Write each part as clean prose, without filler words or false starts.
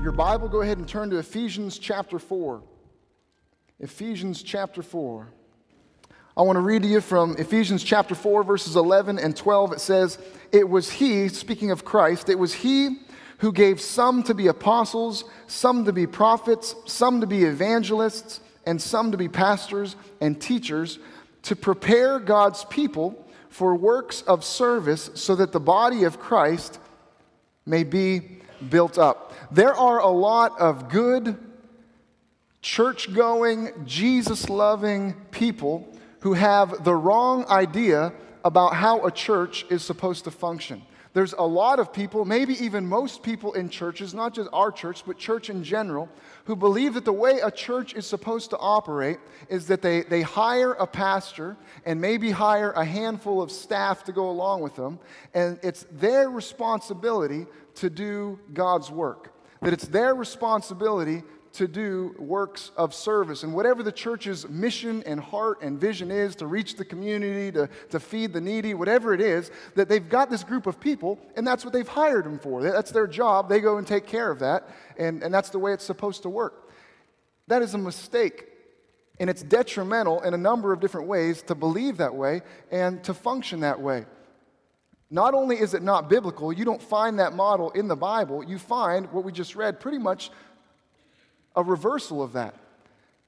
your Bible, go ahead and turn to Ephesians chapter 4. Ephesians chapter 4. I want to read to you from Ephesians chapter 4, verses 11 and 12. It says, "It was He," speaking of Christ, "it was He who gave some to be apostles, some to be prophets, some to be evangelists, and some to be pastors and teachers, to prepare God's people for works of service, so that the body of Christ may be built up." There are a lot of good, church-going, Jesus-loving people who have the wrong idea about how a church is supposed to function. There's a lot of people, maybe even most people in churches, not just our church, but church in general, who believe that the way a church is supposed to operate is that they hire a pastor and maybe hire a handful of staff to go along with them, and it's their responsibility to do God's work. That it's their responsibility to do works of service. And whatever the church's mission and heart and vision is, to reach the community, to feed the needy, whatever it is, that they've got this group of people, and that's what they've hired them for. That's their job. They go and take care of that, and that's the way it's supposed to work. That is a mistake, and it's detrimental in a number of different ways to believe that way and to function that way. Not only is it not biblical, you don't find that model in the Bible, you find what we just read pretty much a reversal of that.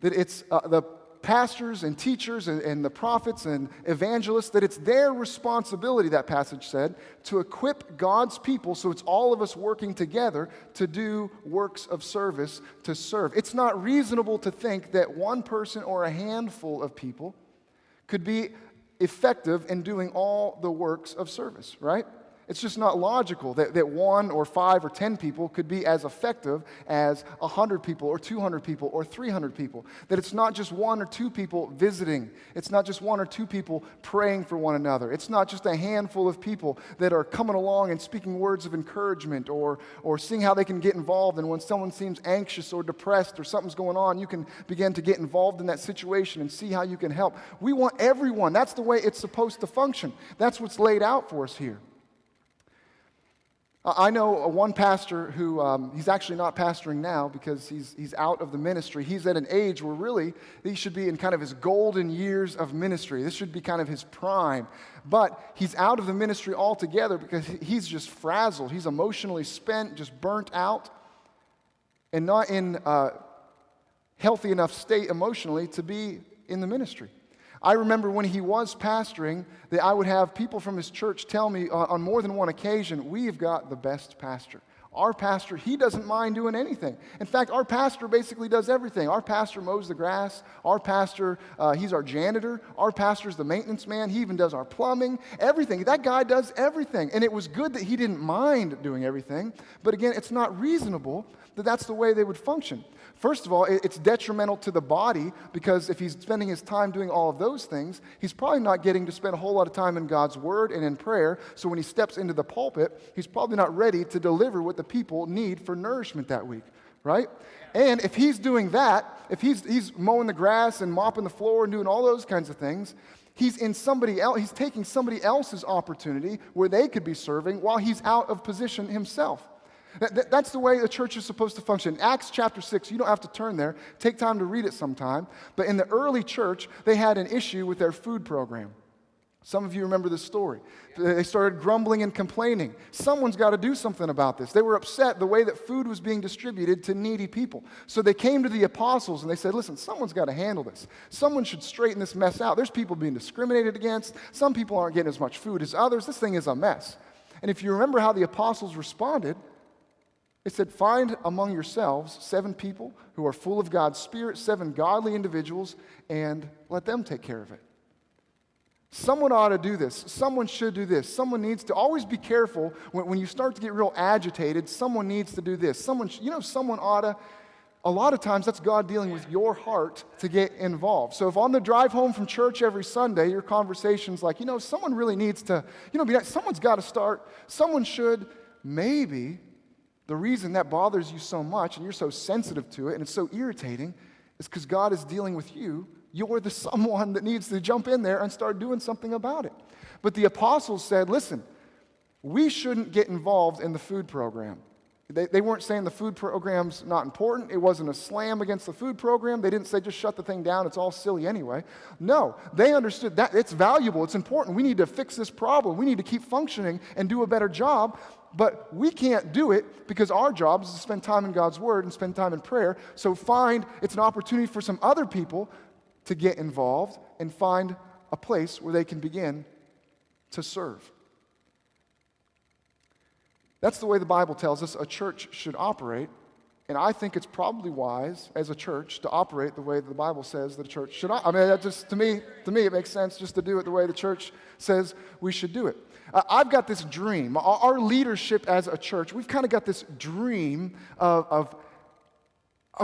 That it's the pastors and teachers and the prophets and evangelists, that it's their responsibility, that passage said, to equip God's people, so it's all of us working together to do works of service, to serve. It's not reasonable to think that one person or a handful of people could be effective in doing all the works of service, right? It's just not logical that 1 or 5 or 10 people could be as effective as 100 people or 200 people or 300 people. That it's not just 1 or 2 people visiting. It's not just 1 or 2 people praying for one another. It's not just a handful of people that are coming along and speaking words of encouragement or seeing how they can get involved. And when someone seems anxious or depressed or something's going on, you can begin to get involved in that situation and see how you can help. We want everyone. That's the way it's supposed to function. That's what's laid out for us here. I know one pastor who, he's actually not pastoring now because he's out of the ministry. He's at an age where really he should be in kind of his golden years of ministry. This should be kind of his prime. But he's out of the ministry altogether because he's just frazzled. He's emotionally spent, just burnt out, and not in a healthy enough state emotionally to be in the ministry. I remember when he was pastoring that I would have people from his church tell me on more than one occasion, "We've got the best pastor. Our pastor, he doesn't mind doing anything. In fact, our pastor basically does everything. Our pastor mows the grass. Our pastor, he's our janitor. Our pastor's the maintenance man. He even does our plumbing, everything. That guy does everything." And it was good that he didn't mind doing everything. But again, it's not reasonable that that's the way they would function. First of all, it's detrimental to the body because if he's spending his time doing all of those things, he's probably not getting to spend a whole lot of time in God's Word and in prayer. So when he steps into the pulpit, he's probably not ready to deliver what the people need for nourishment that week, right? And if he's doing that, if he's mowing the grass and mopping the floor and doing all those kinds of things, he's taking somebody else's opportunity where they could be serving while he's out of position himself. That's the way the church is supposed to function. In Acts chapter 6, you don't have to turn there. Take time to read it sometime. But in the early church, they had an issue with their food program. Some of you remember this story. They started grumbling and complaining. Someone's got to do something about this. They were upset the way that food was being distributed to needy people. So they came to the apostles and they said, "Listen, someone's got to handle this. Someone should straighten this mess out. There's people being discriminated against. Some people aren't getting as much food as others. This thing is a mess." And if you remember how the apostles responded, it said, "Find among yourselves 7 people who are full of God's Spirit, 7 godly individuals, and let them take care of it." Someone ought to do this. Someone should do this. Someone needs to always be careful when you start to get real agitated. Someone needs to do this. Someone ought to. A lot of times that's God dealing with your heart to get involved. So if on the drive home from church every Sunday, your conversation's like, someone really needs to, someone's got to start. Someone should. Maybe the reason that bothers you so much and you're so sensitive to it and it's so irritating is because God is dealing with you. You're the someone that needs to jump in there and start doing something about it. But the apostles said, "Listen, we shouldn't get involved in the food program. They weren't saying the food program's not important. It wasn't a slam against the food program. They didn't say just shut the thing down. It's all silly anyway. No, they understood that it's valuable. It's important. We need to fix this problem. We need to keep functioning and do a better job. But we can't do it because our job is to spend time in God's Word and spend time in prayer. So it's an opportunity for some other people to get involved and find a place where they can begin to serve. That's the way the Bible tells us a church should operate, and I think it's probably wise as a church to operate the way that the Bible says that a church should operate. I mean, that just to me it makes sense just to do it the way the church says we should do it. I've got this dream. Our leadership as a church, we've kind of got this dream of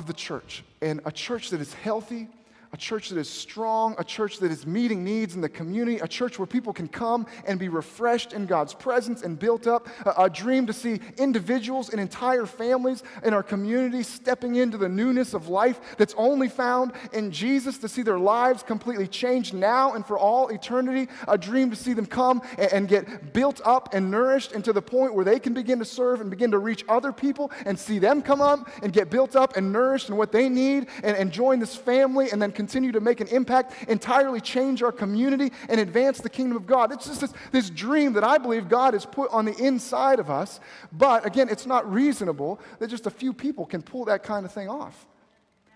the church, and a church that is healthy, a church that is strong, a church that is meeting needs in the community, a church where people can come and be refreshed in God's presence and built up, a dream to see individuals and entire families in our community stepping into the newness of life that's only found in Jesus, to see their lives completely changed now and for all eternity, a dream to see them come and get built up and nourished into the point where they can begin to serve and begin to reach other people and see them come up and get built up and nourished in what they need and join this family and then continue to make an impact, entirely change our community, and advance the kingdom of God. It's just this dream that I believe God has put on the inside of us. But again, it's not reasonable that just a few people can pull that kind of thing off.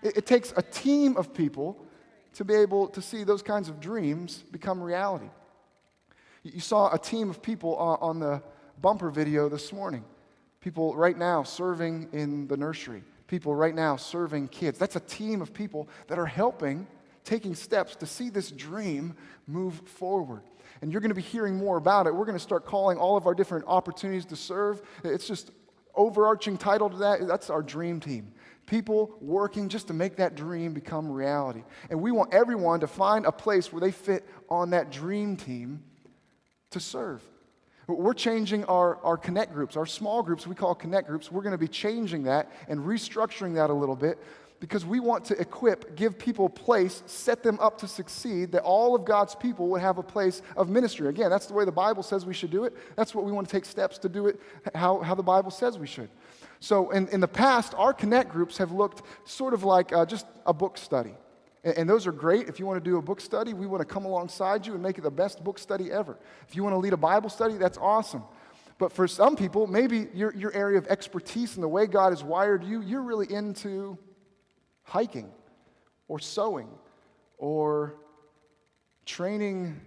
It takes a team of people to be able to see those kinds of dreams become reality. You saw a team of people on the bumper video this morning. People right now serving in the nursery. People right now serving kids. That's a team of people that are helping, taking steps to see this dream move forward. And you're going to be hearing more about it. We're going to start calling all of our different opportunities to serve. It's just overarching title to that. That's our dream team. People working just to make that dream become reality. And we want everyone to find a place where they fit on that dream team to serve. We're changing our connect groups, our small groups we call connect groups. We're going to be changing that and restructuring that a little bit because we want to give people a place, set them up to succeed, that all of God's people would have a place of ministry. Again, that's the way the Bible says we should do it. That's what we want to take steps to do it, how the Bible says we should. So in the past, our connect groups have looked sort of like just a book study. And those are great. If you want to do a book study, we want to come alongside you and make it the best book study ever. If you want to lead a Bible study, that's awesome. But for some people, maybe your area of expertise and the way God has wired you, you're really into hiking or sewing or training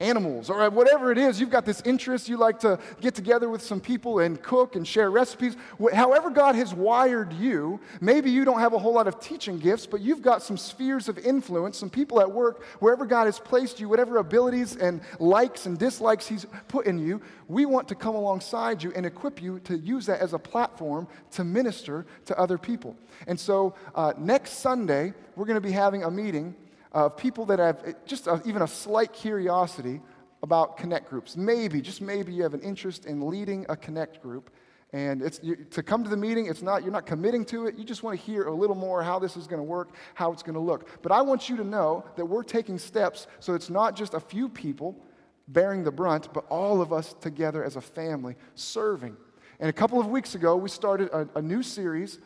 animals, or whatever it is. You've got this interest. You like to get together with some people and cook and share recipes. However God has wired you, maybe you don't have a whole lot of teaching gifts, but you've got some spheres of influence, some people at work, wherever God has placed you, whatever abilities and likes and dislikes He's put in you, we want to come alongside you and equip you to use that as a platform to minister to other people. And so next Sunday, we're going to be having a meeting of people that have just even a slight curiosity about connect groups. Maybe, just maybe, you have an interest in leading a connect group, and to come to the meeting, you're not committing to it. You just want to hear a little more how this is going to work, how it's going to look. But I want you to know that we're taking steps so it's not just a few people bearing the brunt, but all of us together as a family serving. And a couple of weeks ago, we started a new series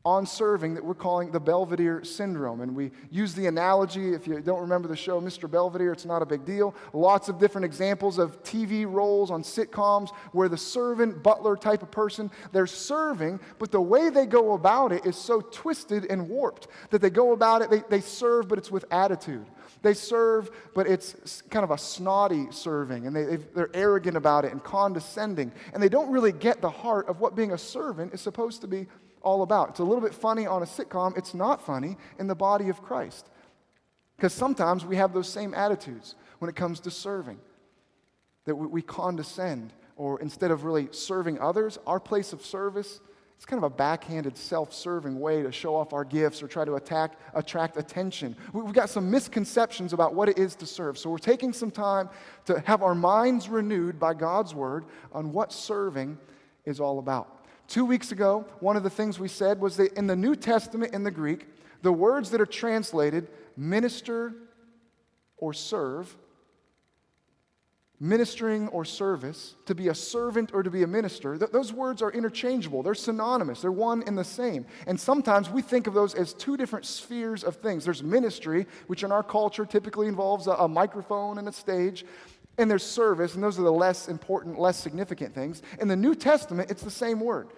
on serving that we're calling the Belvedere syndrome. And we use the analogy, if you don't remember the show Mr. Belvedere, it's not a big deal. Lots of different examples of TV roles on sitcoms where the servant, butler type of person, they're serving, but the way they go about it is so twisted and warped that they go about it, they serve, but it's with attitude. They serve, but it's kind of a snotty serving, and they're arrogant about it and condescending, and they don't really get the heart of what being a servant is supposed to be all about. It's a little bit funny on a sitcom. It's not funny in the body of Christ. Because sometimes we have those same attitudes when it comes to serving. That we condescend, or instead of really serving others, our place of service, it's kind of a backhanded, self-serving way to show off our gifts or try to attract attention. We've got some misconceptions about what it is to serve. So we're taking some time to have our minds renewed by God's Word on what serving is all about. 2 weeks ago, one of the things we said was that in the New Testament, in the Greek, the words that are translated minister or serve ministering or service, to be a servant or to be a minister, those words are interchangeable. They're synonymous. They're one and the same. And sometimes we think of those as two different spheres of things. There's ministry, which in our culture typically involves a microphone and a stage. And there's service, and those are the less important, less significant things. In the New Testament, it's the same word.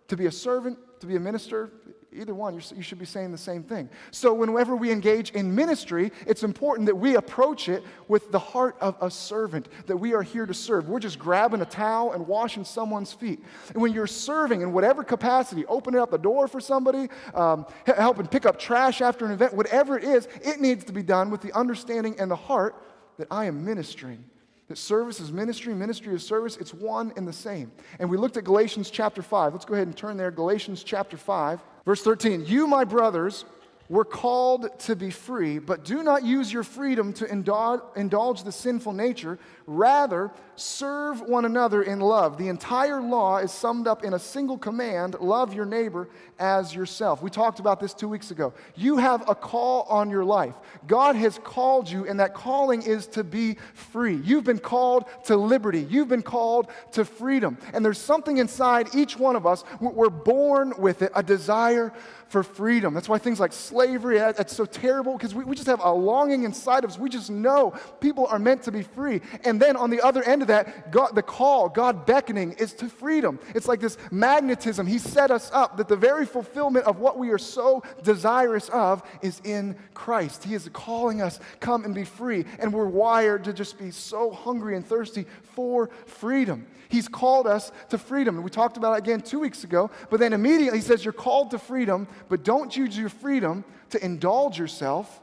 To be a servant, to be a minister, either one, you should be saying the same thing. So whenever we engage in ministry, it's important that we approach it with the heart of a servant, that we are here to serve. We're just grabbing a towel and washing someone's feet. And when you're serving in whatever capacity, opening up the door for somebody, helping pick up trash after an event, whatever it is, it needs to be done with the understanding and the heart that I am ministering. That service is ministry, ministry is service. It's one and the same. And we looked at Galatians chapter 5. Let's go ahead and turn there. Galatians chapter 5, verse 13. You, my brothers, were called to be free, but do not use your freedom to indulge the sinful nature. Rather, serve one another in love. The entire law is summed up in a single command: love your neighbor as yourself. We talked about this 2 weeks ago. You have a call on your life. God has called you, and that calling is to be free. You've been called to liberty. You've been called to freedom. And there's something inside each one of us. We're born with it, a desire for freedom. That's why things like slavery, that's so terrible, because we just have a longing inside of us. We just know people are meant to be free. And then on the other end of that, God, the call, God beckoning, is to freedom. It's like this magnetism. He set us up that the very fulfillment of what we are so desirous of is in Christ. He is calling us, come and be free. And we're wired to just be so hungry and thirsty for freedom. He's called us to freedom. And we talked about it again 2 weeks ago. But then immediately he says, you're called to freedom, but don't use your freedom to indulge yourself.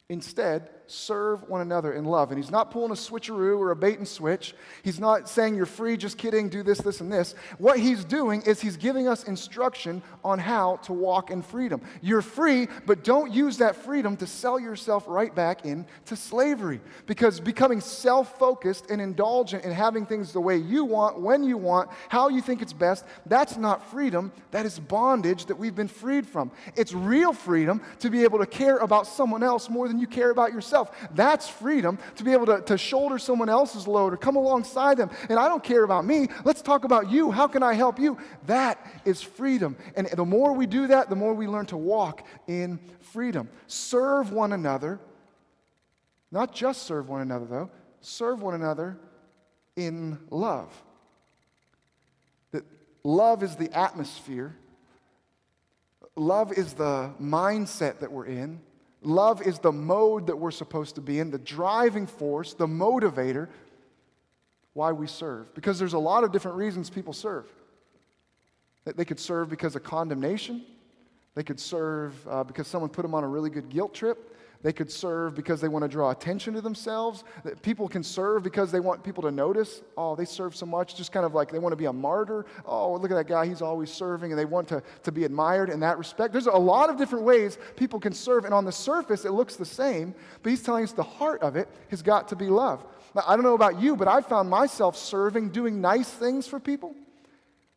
Instead, serve one another in love. And he's not pulling a switcheroo or a bait and switch. He's not saying you're free, just kidding, do this, this, and this. What he's doing is he's giving us instruction on how to walk in freedom. You're free, but don't use that freedom to sell yourself right back into slavery. Because becoming self-focused and indulgent and having things the way you want, when you want, how you think it's best, that's not freedom. That is bondage that we've been freed from. It's real freedom to be able to care about someone else more than you care about yourself. That's freedom, to be able to shoulder someone else's load or come alongside them. And I don't care about me. Let's talk about you. How can I help you? That is freedom. And the more we do that, the more we learn to walk in freedom. Serve one another. Not just serve one another, though. Serve one another in love. That love is the atmosphere. Love is the mindset that we're in. Love is the mode that we're supposed to be in, the driving force, the motivator, why we serve. Because there's a lot of different reasons people serve. They could serve because of condemnation. They could serve because someone put them on a really good guilt trip. They could serve because they want to draw attention to themselves. People can serve because they want people to notice. Oh, they serve so much, just kind of like they want to be a martyr. Oh, look at that guy, he's always serving, and they want to be admired in that respect. There's a lot of different ways people can serve, and on the surface it looks the same, but he's telling us the heart of it has got to be love. Now, I don't know about you, but I found myself serving, doing nice things for people,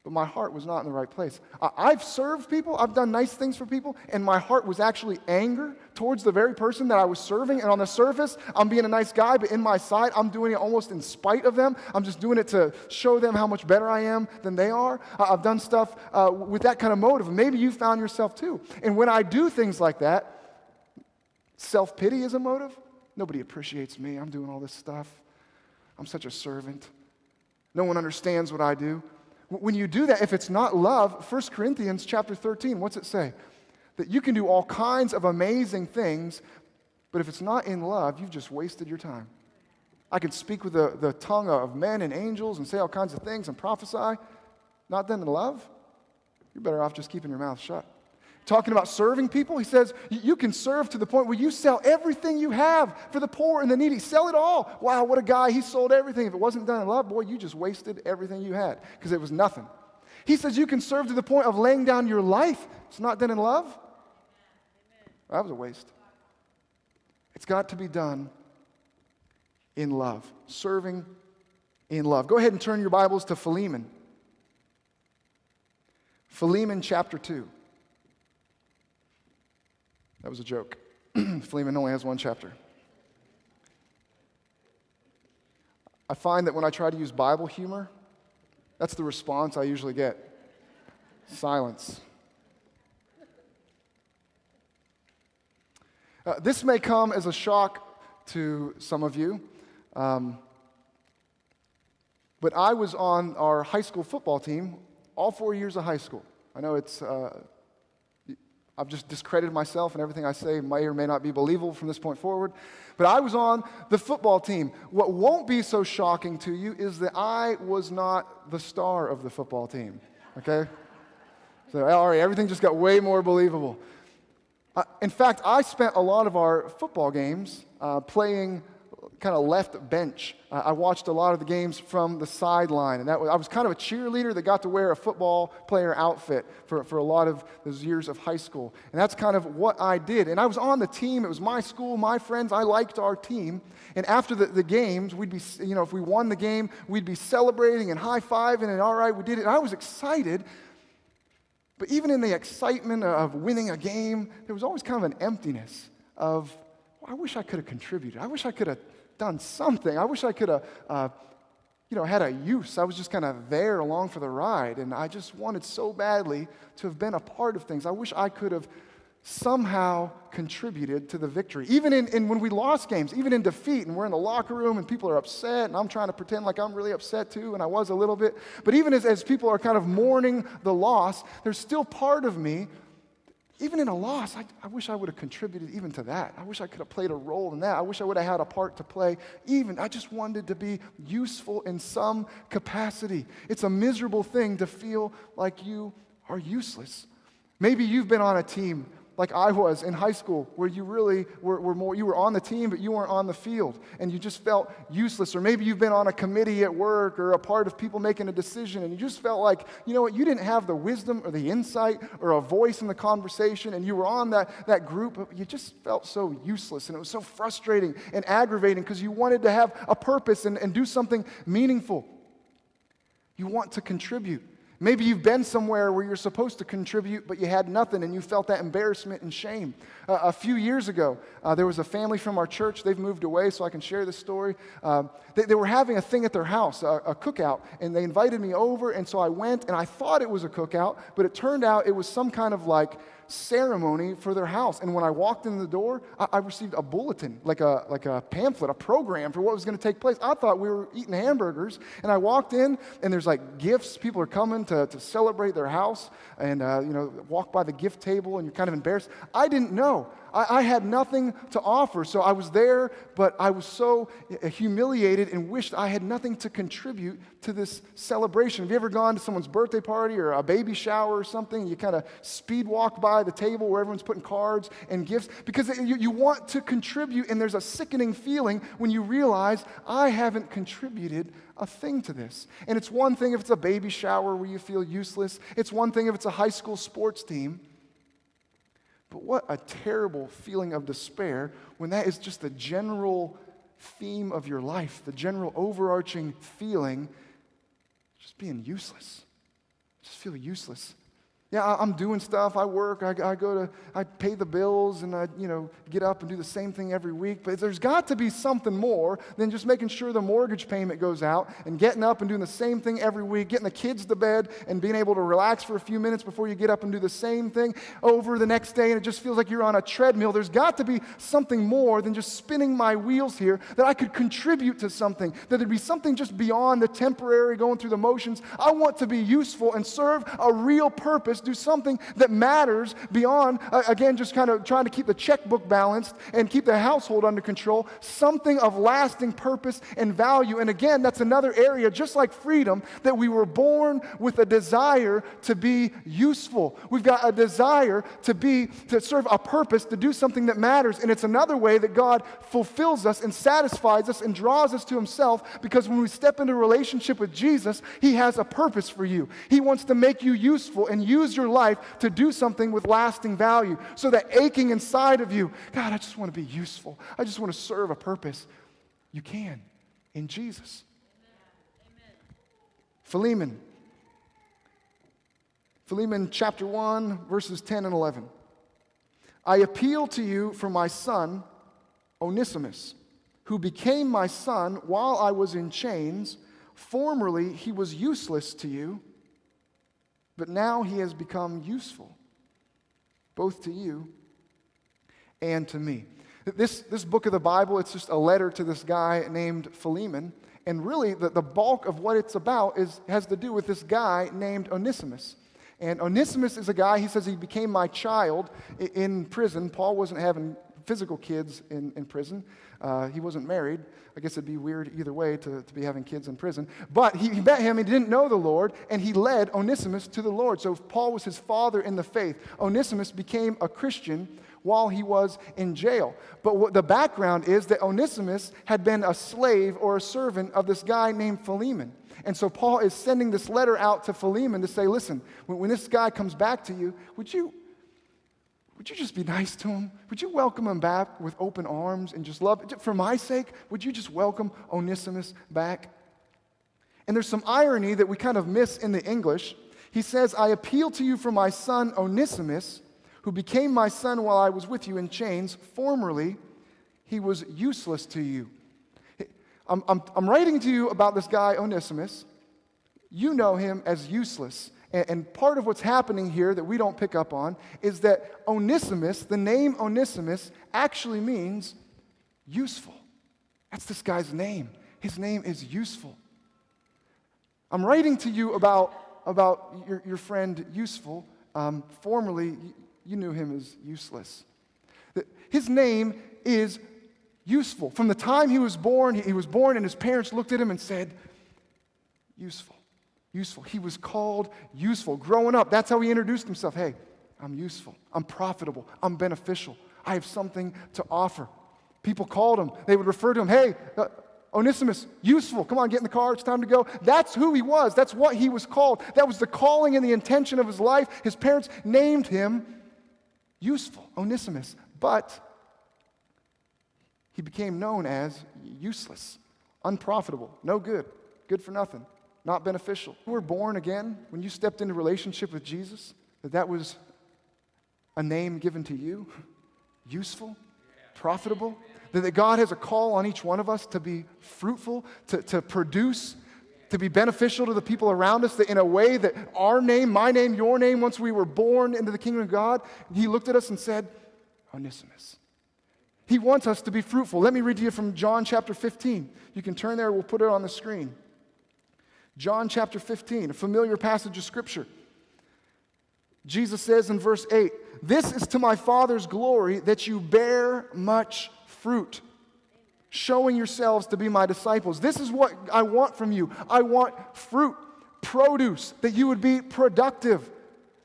but my heart was not in the right place. I've served people, I've done nice things for people, and my heart was actually anger towards the very person that I was serving. And on the surface, I'm being a nice guy, but in my side, I'm doing it almost in spite of them. I'm just doing it to show them how much better I am than they are. I've done stuff with that kind of motive. Maybe you found yourself too. And when I do things like that, self-pity is a motive. Nobody appreciates me. I'm doing all this stuff. I'm such a servant. No one understands what I do. When you do that, if it's not love, 1 Corinthians chapter 13, what's it say? That you can do all kinds of amazing things, but if it's not in love, you've just wasted your time. I can speak with the tongue of men and angels and say all kinds of things and prophesy. Not then in love, you're better off just keeping your mouth shut. Talking about serving people, he says, you can serve to the point where you sell everything you have for the poor and the needy. Sell it all. Wow, what a guy. He sold everything. If it wasn't done in love, boy, you just wasted everything you had because it was nothing. He says you can serve to the point of laying down your life. It's not done in love. That was a waste. It's got to be done in love. Serving in love. Go ahead and turn your Bibles to Philemon. Philemon chapter 2. That was a joke. Philemon only has one chapter. I find that when I try to use Bible humor, that's the response I usually get. Silence. This may come as a shock to some of you, but I was on our high school football team all 4 years of high school. I know I've just discredited myself, and everything I say may or may not be believable from this point forward. But I was on the football team. What won't be so shocking to you is that I was not the star of the football team, okay? So, all right, everything just got way more believable. In fact, I spent a lot of our football games playing kind of left bench. I watched a lot of the games from the sideline, and I was kind of a cheerleader that got to wear a football player outfit for a lot of those years of high school. And that's kind of what I did. And I was on the team. It was my school, my friends. I liked our team. And after the games, we'd be, if we won the game, we'd be celebrating and high-fiving, and all right, we did it. And I was excited. But even in the excitement of winning a game, there was always kind of an emptiness of, I wish I could have contributed. I wish I could have done something. I wish I could have, had a use. I was just kind of there along for the ride, and I just wanted so badly to have been a part of things. I wish I could have somehow contributed to the victory. Even in when we lost games, even in defeat, and we're in the locker room and people are upset, and I'm trying to pretend like I'm really upset too, and I was a little bit. But even as people are kind of mourning the loss, there's still part of me. Even in a loss, I wish I would have contributed even to that. I wish I could have played a role in that. I wish I would have had a part to play. I just wanted to be useful in some capacity. It's a miserable thing to feel like you are useless. Maybe you've been on a team like I was in high school, where you really you were on the team, but you weren't on the field, and you just felt useless. Or maybe you've been on a committee at work or a part of people making a decision, and you just felt like, you didn't have the wisdom or the insight or a voice in the conversation, and you were on that group, but you just felt so useless, and it was so frustrating and aggravating because you wanted to have a purpose and do something meaningful. You want to contribute. Maybe you've been somewhere where you're supposed to contribute, but you had nothing, and you felt that embarrassment and shame. A few years ago, there was a family from our church. They've moved away, so I can share this story. They were having a thing at their house, a cookout, and they invited me over, and so I went, and I thought it was a cookout, but it turned out it was some kind of ceremony for their house. And when I walked in the door, I received a bulletin, like a pamphlet, a program for what was going to take place. I thought we were eating hamburgers, and I walked in, and there's gifts. People are coming to celebrate their house, and walk by the gift table, and you're kind of embarrassed. I didn't know. I had nothing to offer, so I was there, but I was so humiliated and wished I had nothing to contribute to this celebration. Have you ever gone to someone's birthday party or a baby shower or something, and you kind of speed walk by the table where everyone's putting cards and gifts? Because you want to contribute, and there's a sickening feeling when you realize, I haven't contributed a thing to this. And it's one thing if it's a baby shower where you feel useless. It's one thing if it's a high school sports team. But what a terrible feeling of despair when that is just the general theme of your life, the general overarching feeling, just being useless. Just feel useless. Yeah, I'm doing stuff. I work. I pay the bills, and I, get up and do the same thing every week. But there's got to be something more than just making sure the mortgage payment goes out and getting up and doing the same thing every week, getting the kids to bed and being able to relax for a few minutes before you get up and do the same thing over the next day, and it just feels like you're on a treadmill. There's got to be something more than just spinning my wheels here, that I could contribute to something, that there'd be something just beyond the temporary going through the motions. I want to be useful and serve a real purpose. Do something that matters beyond, again, just kind of trying to keep the checkbook balanced and keep the household under control. Something of lasting purpose and value. And again, that's another area, just like freedom, that we were born with a desire to be useful. We've got a desire to serve a purpose, to do something that matters. And it's another way that God fulfills us and satisfies us and draws us to Himself, because when we step into a relationship with Jesus, He has a purpose for you. He wants to make you useful and use your life to do something with lasting value, so that aching inside of you, God, I just want to be useful. I just want to serve a purpose. You can in Jesus. Amen. Philemon chapter 1, verses 10 and 11. I appeal to you for my son, Onesimus, who became my son while I was in chains. Formerly he was useless to you, but now he has become useful, both to you and to me. This book of the Bible, it's just a letter to this guy named Philemon. And really, the bulk of what it's about has to do with this guy named Onesimus. And Onesimus is a guy, he says he became my child in prison. Paul wasn't having physical kids in prison. He wasn't married. I guess it'd be weird either way to be having kids in prison. But he met him, he didn't know the Lord, and he led Onesimus to the Lord. So Paul was his father in the faith. Onesimus became a Christian while he was in jail. But what the background is that Onesimus had been a slave or a servant of this guy named Philemon. And so Paul is sending this letter out to Philemon to say, listen, when this guy comes back to you, would you just be nice to him? Would you welcome him back with open arms and just love? For my sake, would you just welcome Onesimus back? And there's some irony that we kind of miss in the English. He says, I appeal to you for my son Onesimus, who became my son while I was with you in chains. Formerly, he was useless to you. I'm writing to you about this guy, Onesimus. You know him as useless. And part of what's happening here that we don't pick up on is that Onesimus, the name Onesimus, actually means useful. That's this guy's name. His name is useful. I'm writing to you about your friend Useful. Formerly, you knew him as useless. His name is useful. From the time he was born and his parents looked at him and said, useful. Useful. He was called useful. Growing up, that's how he introduced himself. Hey, I'm useful. I'm profitable. I'm beneficial. I have something to offer. People called him. They would refer to him, hey, Onesimus, useful. Come on, get in the car. It's time to go. That's who he was. That's what he was called. That was the calling and the intention of his life. His parents named him useful, Onesimus. But he became known as useless, unprofitable, no good, good for nothing, not beneficial. You were born again when you stepped into relationship with Jesus, that was a name given to you, useful, profitable, that God has a call on each one of us to be fruitful, to produce, to be beneficial to the people around us, that in a way that our name, my name, your name, once we were born into the kingdom of God, he looked at us and said, Onesimus. He wants us to be fruitful. Let me read to you from John chapter 15. You can turn there, we'll put it on the screen. John chapter 15, a familiar passage of Scripture. Jesus says in verse 8, this is to my Father's glory that you bear much fruit, showing yourselves to be my disciples. This is what I want from you. I want fruit, produce, that you would be productive,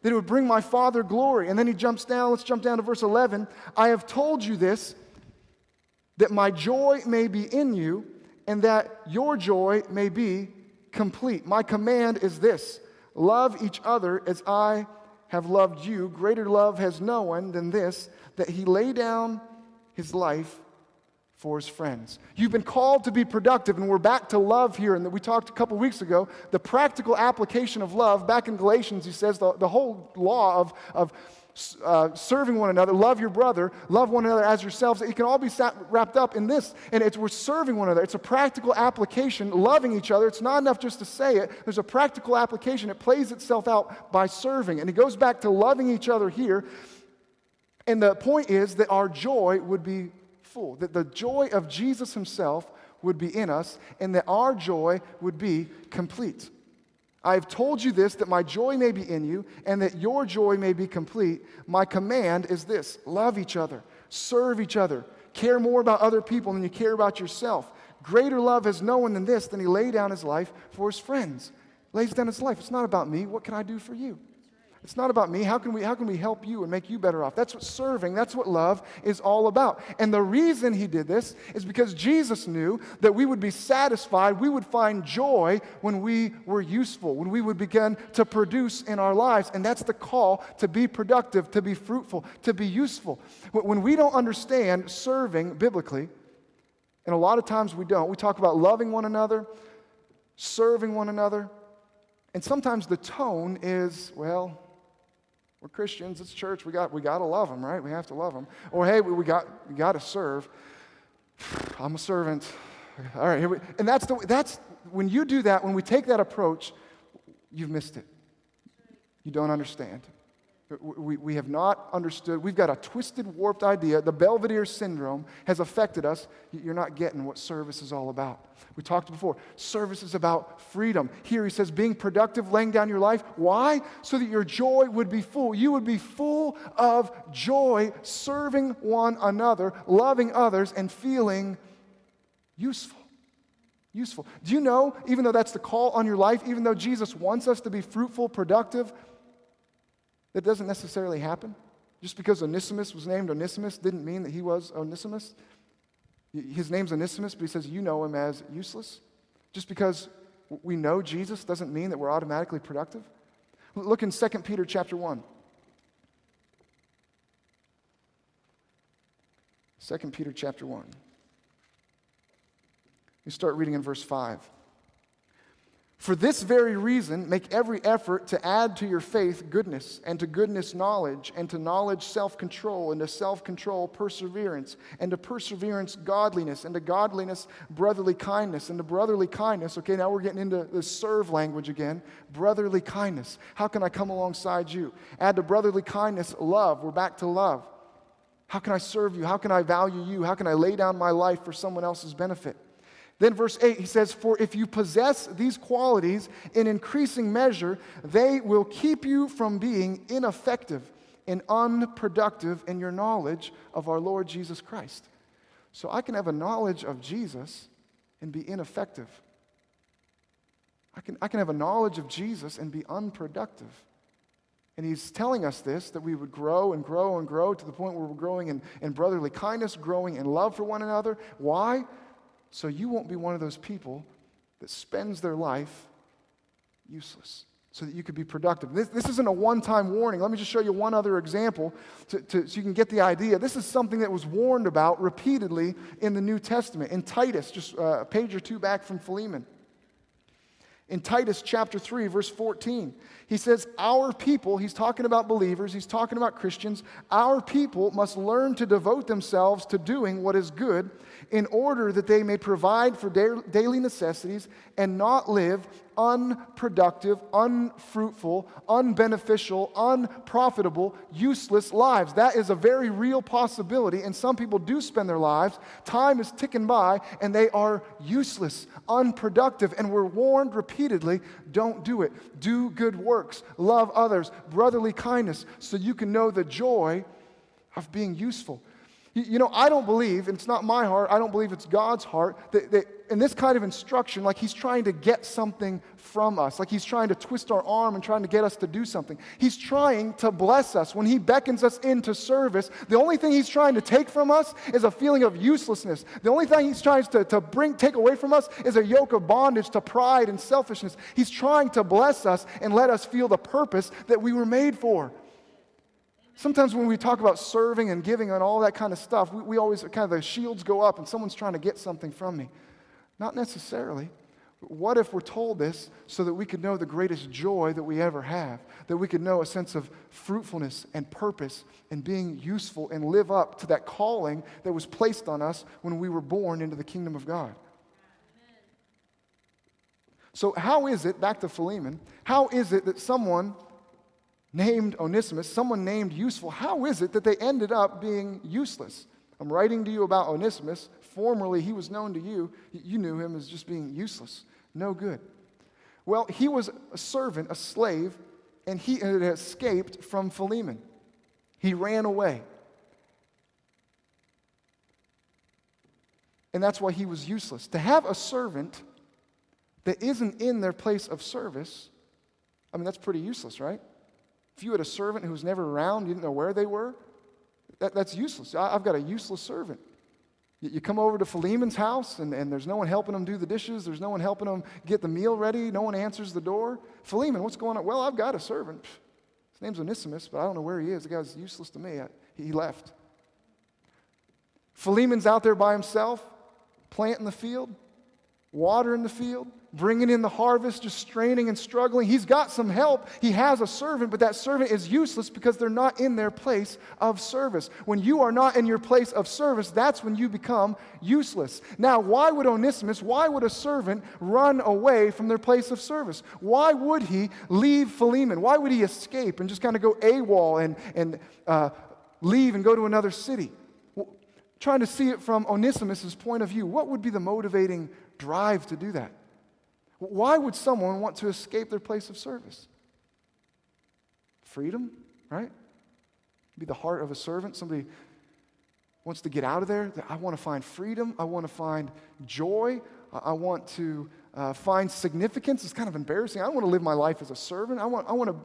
that it would bring my Father glory. And then he jumps down. Let's jump down to verse 11. I have told you this, that my joy may be in you, and that your joy may be complete. My command is this, love each other as I have loved you. Greater love has no one than this, that he lay down his life for his friends. You've been called to be productive, and we're back to love here, and that we talked a couple weeks ago, the practical application of love. Back in Galatians, he says the whole law of serving one another, love your brother, love one another as yourselves. It can all be wrapped up in this, and we're serving one another. It's a practical application, loving each other. It's not enough just to say it. There's a practical application. It plays itself out by serving, and it goes back to loving each other here. And the point is that our joy would be full, that the joy of Jesus himself would be in us, and that our joy would be complete. I have told you this, that my joy may be in you, and that your joy may be complete. My command is this, love each other, serve each other, care more about other people than you care about yourself. Greater love has no one than this, than he laid down his life for his friends. Lays down his life. It's not about me. What can I do for you? It's not about me. How can we help you and make you better off? That's what serving, that's what love is all about. And the reason he did this is because Jesus knew that we would be satisfied, we would find joy when we were useful, when we would begin to produce in our lives. And that's the call, to be productive, to be fruitful, to be useful. When we don't understand serving biblically, and a lot of times we don't, we talk about loving one another, serving one another, and sometimes the tone is, well, we're Christians, it's church, we got to love them, right? We have to love them. Or hey, we got to serve. I'm a servant. All right, and that's when you do that, when we take that approach, you've missed it. You don't understand. We have not understood. We've got a twisted, warped idea. The Belvedere syndrome has affected us. You're not getting what service is all about. We talked before. Service is about freedom. Here he says, being productive, laying down your life. Why? So that your joy would be full. You would be full of joy, serving one another, loving others, and feeling useful. Useful. Do you know, even though that's the call on your life, even though Jesus wants us to be fruitful, productive, that doesn't necessarily happen. Just because Onesimus was named Onesimus didn't mean that he was Onesimus. His name's Onesimus, but he says you know him as useless. Just because we know Jesus doesn't mean that we're automatically productive. Look in 2 Peter chapter 1. 2 Peter chapter 1. You start reading in verse 5. For this very reason, make every effort to add to your faith goodness, and to goodness knowledge, and to knowledge self-control, and to self-control perseverance, and to perseverance godliness, and to godliness brotherly kindness, and to brotherly kindness, okay, now we're getting into the serve language again, brotherly kindness. How can I come alongside you? Add to brotherly kindness love. We're back to love. How can I serve you? How can I value you? How can I lay down my life for someone else's benefit? Then verse 8, he says, for if you possess these qualities in increasing measure, they will keep you from being ineffective and unproductive in your knowledge of our Lord Jesus Christ. So I can have a knowledge of Jesus and be ineffective. I can have a knowledge of Jesus and be unproductive. And he's telling us this, that we would grow and grow and grow to the point where we're growing in brotherly kindness, growing in love for one another. Why? So you won't be one of those people that spends their life useless, so that you could be productive. This isn't a one-time warning. Let me just show you one other example so you can get the idea. This is something that was warned about repeatedly in the New Testament. In Titus, just a page or two back from Philemon. In Titus chapter 3, verse 14, he says, our people, he's talking about believers, he's talking about Christians, our people must learn to devote themselves to doing what is good in order that they may provide for daily necessities and not live unproductive, unfruitful, unbeneficial, unprofitable, useless lives. That is a very real possibility, and some people do spend their lives. Time is ticking by, and they are useless, unproductive, and we're warned repeatedly, don't do it. Do good works, love others, brotherly kindness, so you can know the joy of being useful. You know, I don't believe, and it's not my heart, I don't believe it's God's heart, that in this kind of instruction, like he's trying to get something from us, like he's trying to twist our arm and trying to get us to do something. He's trying to bless us. When he beckons us into service, the only thing he's trying to take from us is a feeling of uselessness. The only thing he's trying to take away from us is a yoke of bondage to pride and selfishness. He's trying to bless us and let us feel the purpose that we were made for. Sometimes when we talk about serving and giving and all that kind of stuff, we always kind of, the shields go up and someone's trying to get something from me. Not necessarily. What if we're told this so that we could know the greatest joy that we ever have, that we could know a sense of fruitfulness and purpose and being useful and live up to that calling that was placed on us when we were born into the kingdom of God? So how is it, back to Philemon, how is it that someone named Onesimus, someone named useful, how is it that they ended up being useless? I'm writing to you about Onesimus. Formerly, he was known to you. You knew him as just being useless, no good. Well, he was a servant, a slave, and he had escaped from Philemon. He ran away. And that's why he was useless. To have a servant that isn't in their place of service, I mean, that's pretty useless, right? If you had a servant who was never around, you didn't know where they were, that's useless. I've got a useless servant. You come over to Philemon's house, and there's no one helping him do the dishes. There's no one helping him get the meal ready. No one answers the door. Philemon, what's going on? Well, I've got a servant. His name's Onesimus, but I don't know where he is. The guy's useless to me. He left. Philemon's out there by himself, planting the field. watering the field, bringing in the harvest, just straining and struggling. He's got some help. He has a servant, but that servant is useless because they're not in their place of service. When you are not in your place of service, that's when you become useless. Now, why would a servant run away from their place of service? Why would he leave Philemon? Why would he escape and just kind of go AWOL and leave and go to another city? Trying to see it from Onesimus' point of view, what would be the motivating drive to do that? Why would someone want to escape their place of service? Freedom, right? Be the heart of a servant. Somebody wants to get out of there. I want to find freedom. I want to find joy. I want to find significance. It's kind of embarrassing. I don't want to live my life as a servant. I want to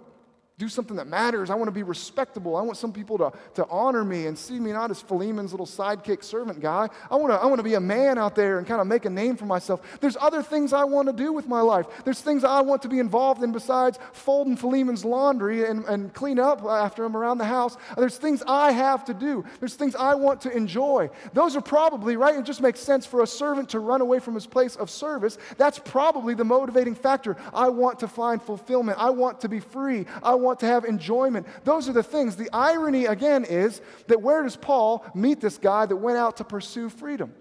do something that matters. I want to be respectable. I want some people to honor me and see me not as Philemon's little sidekick servant guy. I want to be a man out there and kind of make a name for myself. There's other things I want to do with my life. There's things I want to be involved in besides folding Philemon's laundry and clean up after him around the house. There's things I have to do. There's things I want to enjoy. Those are probably, right? It just makes sense for a servant to run away from his place of service. That's probably the motivating factor. I want to find fulfillment. I want to be free. I want to have enjoyment. Those are the things. The irony, again, is that where does Paul meet this guy that went out to pursue freedom?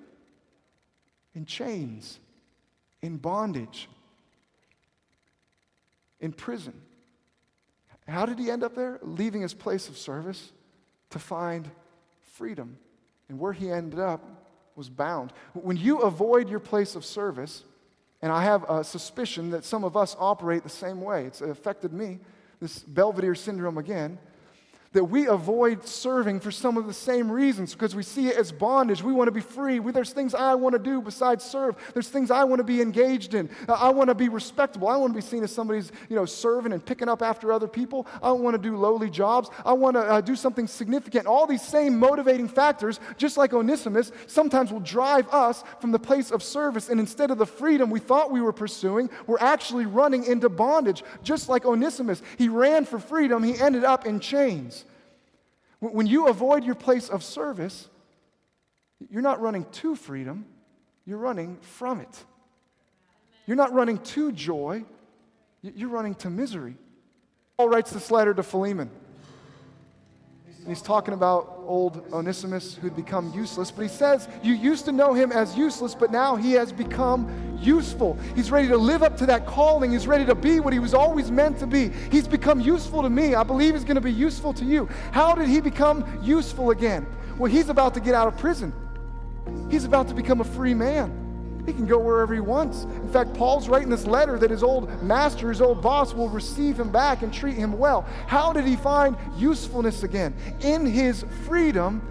In chains, in bondage, in prison. How did he end up there? Leaving his place of service to find freedom. And where he ended up was bound. When you avoid your place of service, and I have a suspicion that some of us operate the same way, it's affected me, this Belvedere syndrome again, that we avoid serving for some of the same reasons because we see it as bondage. We want to be free. There's things I want to do besides serve. There's things I want to be engaged in. I want to be respectable. I want to be seen as somebody's, serving and picking up after other people. I don't want to do lowly jobs. I want to do something significant. All these same motivating factors, just like Onesimus, sometimes will drive us from the place of service, and instead of the freedom we thought we were pursuing, we're actually running into bondage. Just like Onesimus, he ran for freedom. He ended up in chains. When you avoid your place of service, you're not running to freedom, you're running from it. You're not running to joy, you're running to misery. Paul writes this letter to Philemon. And he's talking about old Onesimus who'd become useless, but he says, you used to know him as useless, but now he has become useful. He's ready to live up to that calling. He's ready to be what he was always meant to be. He's become useful to me. I believe he's going to be useful to you. How did he become useful again? Well, he's about to get out of prison. He's about to become a free man. He can go wherever he wants. In fact, Paul's writing this letter that his old master, his old boss, will receive him back and treat him well. How did he find usefulness again? In his freedom,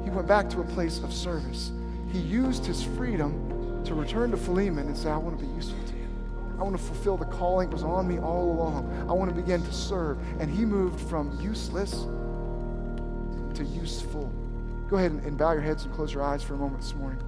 he went back to a place of service. He used his freedom to return to Philemon and say, I want to be useful to you. I want to fulfill the calling that was on me all along. I want to begin to serve. And he moved from useless to useful. Go ahead and bow your heads and close your eyes for a moment this morning.